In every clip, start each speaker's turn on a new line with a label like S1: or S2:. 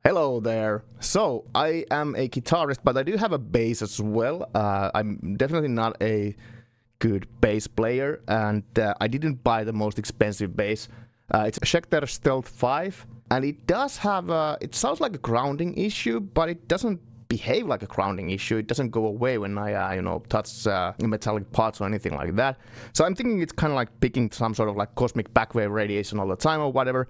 S1: Hello there. So, I am a guitarist, but I do have a bass as well. I'm definitely not a good bass player, and I didn't buy the most expensive bass. It's a Schecter Stealth 5, and it does have it sounds like a grounding issue, but it doesn't behave like a grounding issue. It doesn't go away when I, touch metallic parts or anything like that. So I'm thinking it's kind of like picking some sort of like cosmic backwave radiation all the time or whatever.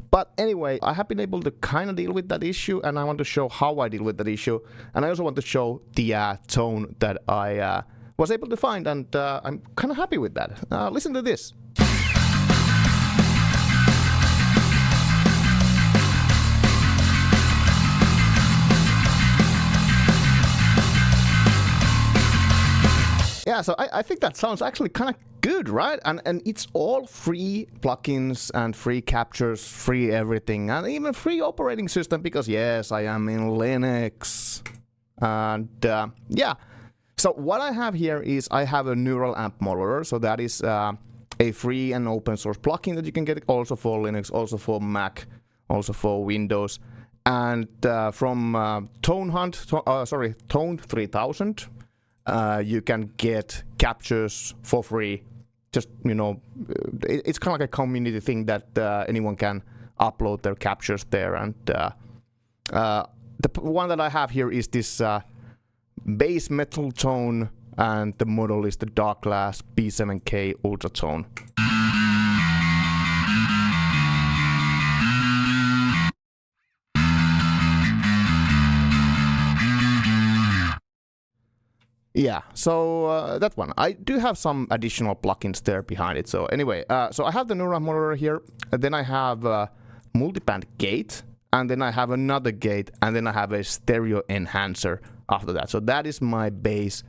S1: But anyway, I have been able to kind of deal with that issue, and I want to show how I deal with that issue. And I also want to show the tone that I was able to find, and I'm kind of happy with that. Listen to this. Yeah, so I think that sounds actually kind of good, right? And it's all free plugins and free captures, free everything, and even free operating system because yes, I am in Linux. And yeah, so what I have here is I have a neural amp modeler, so that is a free and open source plugin that you can get also for Linux, also for Mac, also for Windows. And from Tone 3000. You can get captures for free. Just, it's kind of like a community thing that anyone can upload their captures there. And the one that I have here is this bass metal tone, and the model is the Darkglass B7K Ultratone. Yeah, so that one. I do have some additional plugins there behind it. So anyway, so I have the neural modeler here, and then I have multiband gate, and then I have another gate, and then I have a stereo enhancer after that. So that is my bass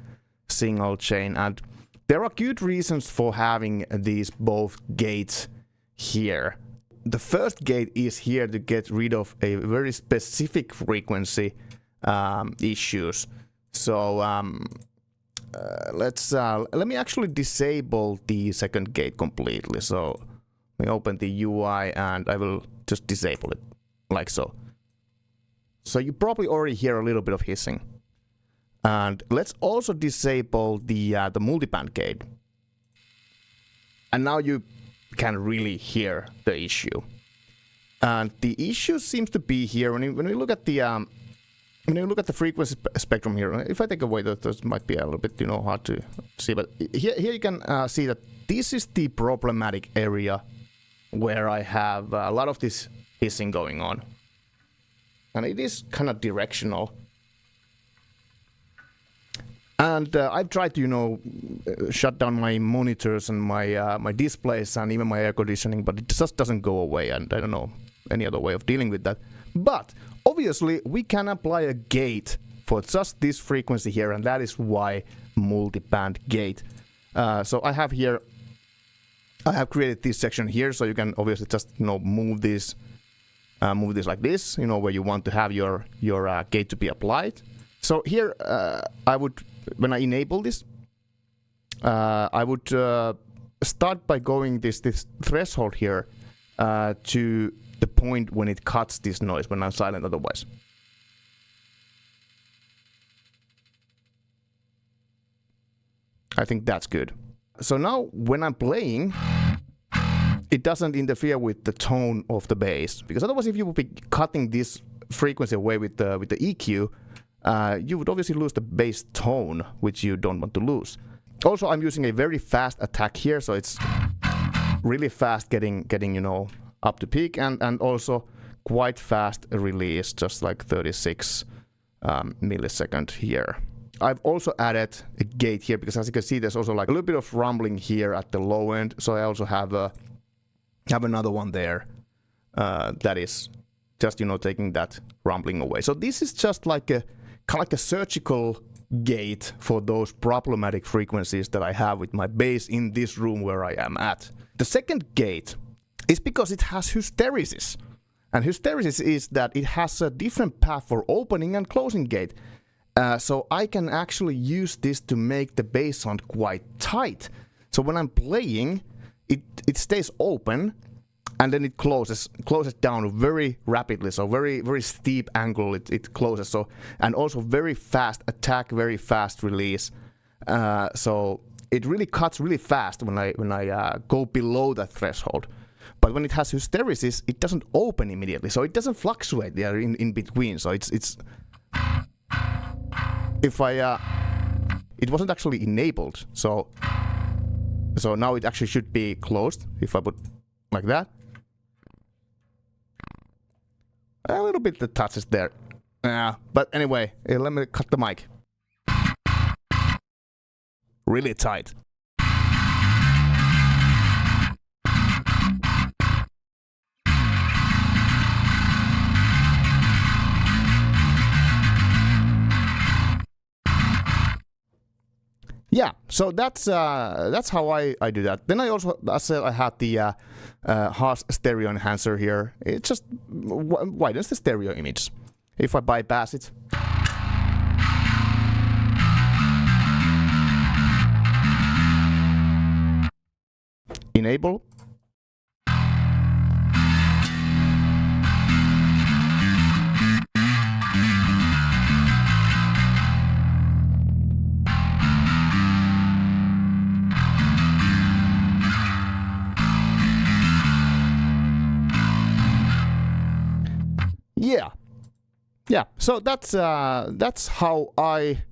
S1: single chain, and there are good reasons for having these both gates here. The first gate is here to get rid of a very specific frequency issues. So let me actually disable the second gate completely. So let me open the UI and I will just disable it like so. So you probably already hear a little bit of hissing. And let's also disable the multiband gate. And now you can really hear the issue. And the issue seems to be here when we look at the when you look at the frequency spectrum here. If I take away that, this might be a little bit hard to see, but here you can see that this is the problematic area where I have a lot of this hissing going on, and it is kind of directional. And I've tried to shut down my monitors and my my displays and even my air conditioning, but it just doesn't go away, and I don't know any other way of dealing with that. But obviously, we can apply a gate for just this frequency here, and that is why multiband gate. So I have here, I have created this section here, so you can obviously just move this like this, where you want to have your gate to be applied. So here, I would, when I enable this, I would start by going this threshold here to the point when it cuts this noise when I'm silent otherwise. I think that's good. So now when I'm playing, it doesn't interfere with the tone of the bass, because otherwise if you would be cutting this frequency away with the EQ, you would obviously lose the bass tone, which you don't want to lose. Also, I'm using a very fast attack here, so it's really fast getting up to peak, and also quite fast release, just like 36 millisecond here. I've also added a gate here because, as you can see, there's also like a little bit of rumbling here at the low end. So I also have another one there that is just taking that rumbling away. So this is just like a kind of like a surgical gate for those problematic frequencies that I have with my bass in this room where I am at. The second gate is because it has hysteresis. And hysteresis is that it has a different path for opening and closing gate. So I can actually use this to make the bass sound quite tight. So when I'm playing, it stays open, and then it closes down very rapidly. So very steep angle it closes. So, and also very fast attack, very fast release. So it really cuts really fast when I go below that threshold. But when it has hysteresis, it doesn't open immediately, so it doesn't fluctuate there in between. So it's if it wasn't actually enabled. So now it actually should be closed if I put like that. A little bit the touches there. But anyway, let me cut the mic. Really tight. Yeah, so that's how I do that. Then I also, as I had the Haas stereo enhancer here. It just widens the stereo image. If I bypass it. Enable. Yeah, so that's how I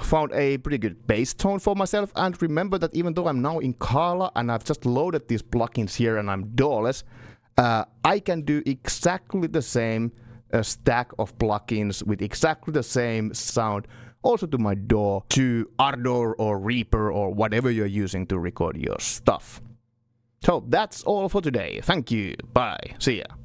S1: found a pretty good bass tone for myself. And remember that even though I'm now in Kala and I've just loaded these plugins here and I'm DAW-less, I can do exactly the same stack of plugins with exactly the same sound also to my DAW, to Ardour or Reaper or whatever you're using to record your stuff. So that's all for today. Thank you. Bye. See ya.